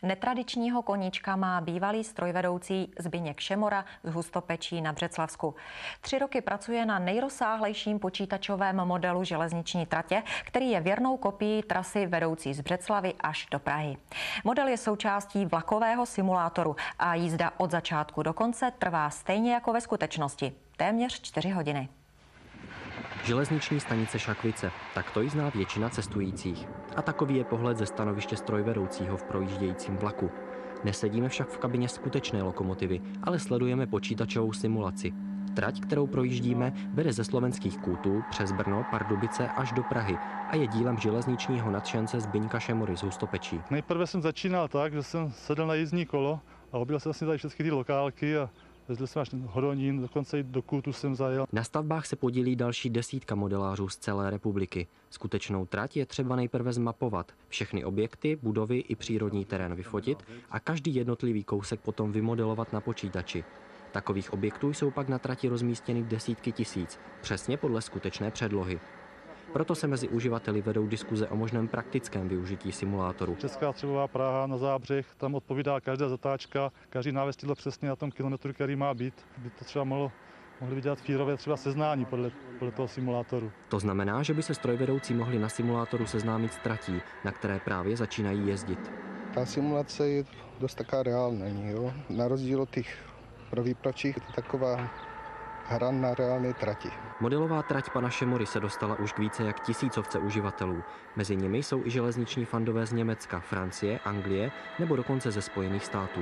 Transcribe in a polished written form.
Netradičního koníčka má bývalý strojvedoucí Zbyněk Šemora z Hustopečí na Břeclavsku. 3 roky pracuje na nejrozsáhlejším počítačovém modelu železniční tratě, který je věrnou kopií trasy vedoucí z Břeclavy až do Prahy. Model je součástí vlakového simulátoru a jízda od začátku do konce trvá stejně jako ve skutečnosti. Téměř 4 hodiny. Železniční stanice Šakvice, tak to ji zná většina cestujících. A takový je pohled ze stanoviště strojvedoucího v projíždějícím vlaku. Nesedíme však v kabině skutečné lokomotivy, ale sledujeme počítačovou simulaci. Trať, kterou projíždíme, vede ze slovenských Kůtů přes Brno, Pardubice až do Prahy a je dílem železničního nadšence Zbyňka Šemory z Hustopečí. Nejprve jsem začínal tak, že jsem sedl na jízdní kolo a objel jsem vlastně tady všechny ty lokálky a jezdil jsem až Hodonín, dokonce i do Kůtu jsem zajel. Na stavbách se podílí další desítka modelářů z celé republiky. Skutečnou trať je třeba nejprve zmapovat, všechny objekty, budovy i přírodní terén vyfotit a každý jednotlivý kousek potom vymodelovat na počítači. Takových objektů jsou pak na trati rozmístěny desítky tisíc, přesně podle skutečné předlohy. Proto se mezi uživateli vedou diskuze o možném praktickém využití simulátoru. Česká střebová Praha na Zábřeh, tam odpovídá každá zatáčka, každý návestil přesně na tom kilometru, který má být. By to třeba mohli vydělat fírové třeba seznání podle toho simulátoru. To znamená, že by se strojvedoucí mohli na simulátoru seznámit s tratí, na které právě začínají jezdit. Ta simulace je dost taká reálná, jo? Na rozdíl od těch pro výpravčích je to taková hra na reálné trati. Modelová trať pana Šemory se dostala už k více jak 1000 uživatelů. Mezi nimi jsou i železniční fandové z Německa, Francie, Anglie nebo dokonce ze Spojených států.